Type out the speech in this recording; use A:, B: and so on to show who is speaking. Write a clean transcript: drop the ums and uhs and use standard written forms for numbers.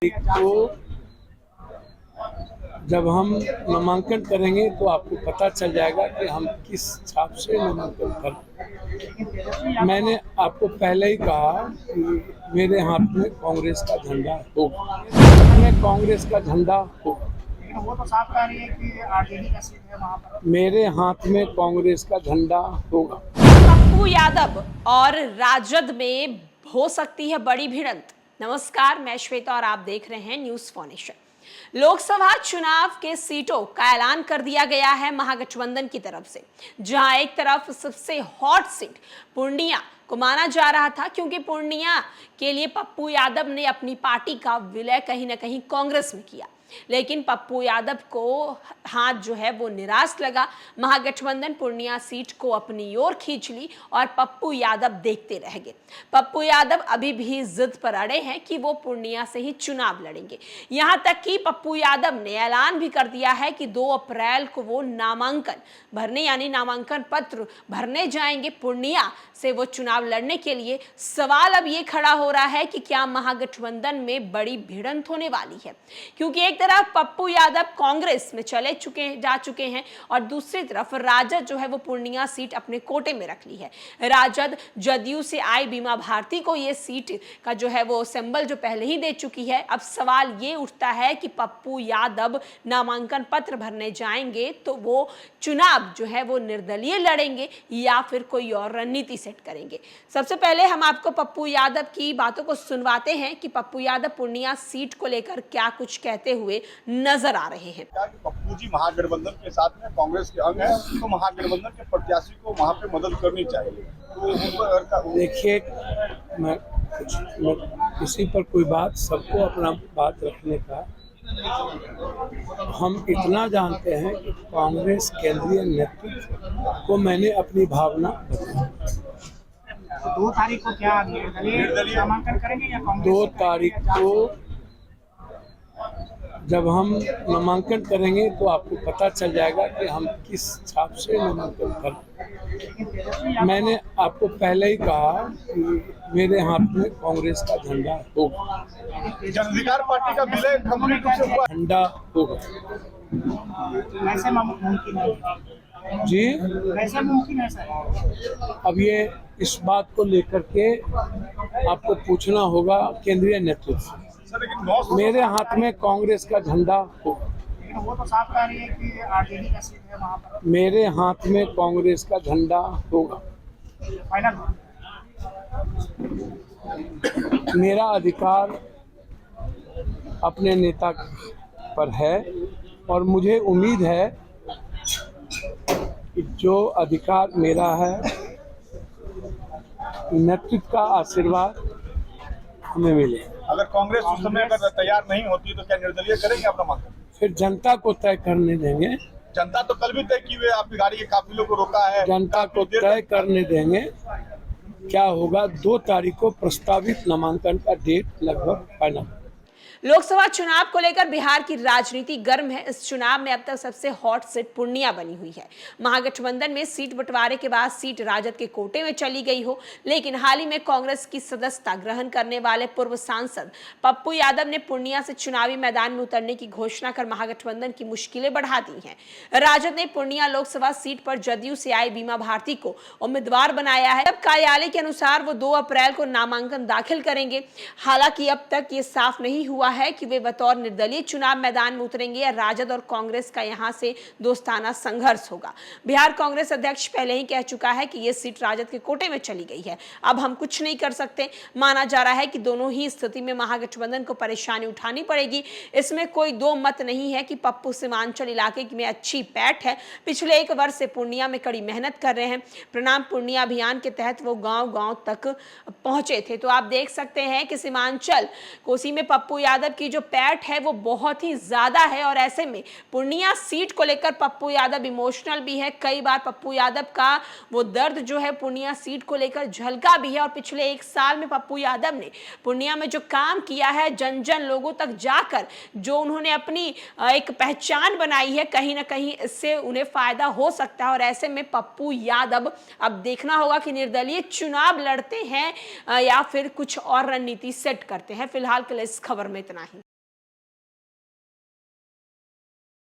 A: तो जब हम नामांकन करेंगे तो आपको पता चल जाएगा कि हम किस छाप से नामांकन करें। मैंने आपको पहले ही कहा कि मेरे हाथ में कांग्रेस का झंडा होगा, मैं कांग्रेस का झंडा होगा।
B: वो तो साफ कह रही है कि आरजेडी का सीट है वहाँ पर।
A: मेरे हाथ में कांग्रेस का झंडा होगा।
C: पप्पू यादव और राजद में हो सकती है बड़ी भिड़ंत। नमस्कार, मैं श्वेता और आप देख रहे हैं न्यूज फॉर्नेशन। लोकसभा चुनाव के सीटों का ऐलान कर दिया गया है महागठबंधन की तरफ से, जहां एक तरफ सबसे हॉट सीट पूर्णिया को माना जा रहा था, क्योंकि पूर्णिया के लिए पप्पू यादव ने अपनी पार्टी का विलय कहीं ना कहीं कांग्रेस में किया, लेकिन पप्पू यादव को हाथ जो है वो निराश लगा। महागठबंधन पूर्णिया सीट को अपनी ओर खींच ली और पप्पू यादव देखते रह गए। पप्पू यादव अभी भी जिद पर अड़े हैं कि वो पूर्णिया से ही चुनाव लड़ेंगे। यहां तक कि पप्पू यादव ने ऐलान भी कर दिया है कि 2 अप्रैल को वो नामांकन भरने यानी नामांकन पत्र भरने जाएंगे पूर्णिया से वो चुनाव लड़ने के लिए। सवाल अब ये खड़ा हो रहा है कि क्या महागठबंधन में बड़ी भिड़ंत होने वाली है, क्योंकि एक तरफ पप्पू यादव कांग्रेस में जा चुके हैं और दूसरी तरफ राजद जो है वो पूर्णिया सीट अपने कोटे में रख ली है। राजद जदयू से आई बीमा भारती को ये सीट का जो है वो सिंबल जो पहले ही दे चुकी है। अब सवाल ये उठता है कि पप्पू यादव नामांकन पत्र भरने जाएंगे तो वो चुनाव जो है वो निर्दलीय लड़ेंगे या फिर कोई और रणनीति सेट करेंगे। सबसे पहले हम आपको पप्पू यादव की बातों को सुनवाते हैं कि पप्पू यादव पूर्णिया सीट को लेकर क्या कुछ कहते हुए नजर आ रहे हैं।
D: पप्पू जी महागठबंधन के साथ में कांग्रेस के अंग है, तो महागठबंधन के प्रत्याशी को वहाँ पे मदद करनी चाहिए। तो
A: देखिए, मैं किसी पर कोई बात, सबको अपना बात रखने का। हम इतना जानते हैं कि कांग्रेस केंद्रीय नेतृत्व को मैंने अपनी भावना बताई।
B: 2 तारीख को क्या निर्दलीय नामांकन करेंगे या कांग्रेस?
A: 2 तारीख को जब हम नामांकन करेंगे तो आपको पता चल जाएगा कि हम किस छाप से नामांकन करें। मैंने आपको पहले ही कहा कि मेरे हाथ में कांग्रेस का झंडा होगा।
D: जन अधिकार पार्टी का विलय
A: झंडा होगा।
B: कैसे मुमकिन है
A: जी,
B: कैसे मुमकिन है सर?
A: अब ये इस बात को लेकर के आपको पूछना होगा केंद्रीय नेतृत्व से। मेरे हाथ में कांग्रेस का झंडा होगा।
B: वो तो साफ कह रही है कि आरजेडी का सीट है वहाँ पर।
A: मेरे हाथ में कांग्रेस का झंडा होगा।
B: फाइनल
A: मेरा अधिकार अपने नेता पर है और मुझे उम्मीद है कि जो अधिकार मेरा है, नेतृत्व का आशीर्वाद हमें मिले।
D: अगर कांग्रेस उस समय अगर तैयार नहीं होती तो क्या निर्दलीय करेंगे अपना नामांकन?
A: फिर जनता को तय करने देंगे।
D: जनता तो कल भी तय की हुई, आपकी गाड़ी के काफिलों को रोका है।
A: जनता को तय करने देंगे क्या होगा। 2 तारीख को प्रस्तावित नामांकन का डेट लगभग फाइनल।
C: लोकसभा चुनाव को लेकर बिहार की राजनीति गर्म है। इस चुनाव में अब तक सबसे हॉट सीट पूर्णिया बनी हुई है। महागठबंधन में सीट बंटवारे के बाद सीट राजद के कोटे में चली गई हो, लेकिन हाल ही में कांग्रेस की सदस्यता ग्रहण करने वाले पूर्व सांसद पप्पू यादव ने पूर्णिया से चुनावी मैदान में उतरने की घोषणा कर महागठबंधन की मुश्किलें बढ़ा दी हैं। राजद ने पूर्णिया लोकसभा सीट पर जदयू से आई बीमा भारती को उम्मीदवार बनाया है। अब कार्यालय के अनुसार वो 2 अप्रैल को नामांकन दाखिल करेंगे। हालांकि अब तक ये साफ नहीं हुआ है कि वे बतौर निर्दलीय चुनाव मैदान में उतरेंगे या राजद और कांग्रेस का यहां से दोस्ताना संघर्ष होगा। बिहार कांग्रेस अध्यक्ष पहले ही कह चुका है कि यह सीट राजद के कोटे में चली गई है, अब हम कुछ नहीं कर सकते। माना जा रहा है कि दोनों ही स्थिति में महागठबंधन को परेशानी उठानी पड़ेगी। इसमें कोई 2 मत नहीं है कि पप्पू सीमांचल इलाके में अच्छी पैठ है। पिछले 1 वर्ष से पूर्णिया में कड़ी मेहनत कर रहे हैं। प्रणाम पूर्णिया अभियान के तहत वो गांव-गांव तक पहुंचे थे। तो आप देख सकते हैं कि सीमांचल कोसी में पप्पू यादव की जो पैठ है वो बहुत ही ज्यादा है और ऐसे में पूर्णिया सीट को लेकर पप्पू यादव इमोशनल भी है। कई बार पप्पू यादव का वो दर्द जो है पूर्णिया सीट को लेकर झलका भी है और पिछले 1 साल में पप्पू यादव ने पूर्णिया में जो काम किया है, जन जन लोगों तक जाकर जो उन्होंने अपनी एक पहचान बनाई है, कहीं ना कहीं इससे उन्हें फायदा हो सकता है। और ऐसे में पप्पू यादव अब देखना होगा कि निर्दलीय चुनाव लड़ते हैं या फिर कुछ और रणनीति सेट करते हैं। फिलहाल के लिए इस खबर में इतना ही।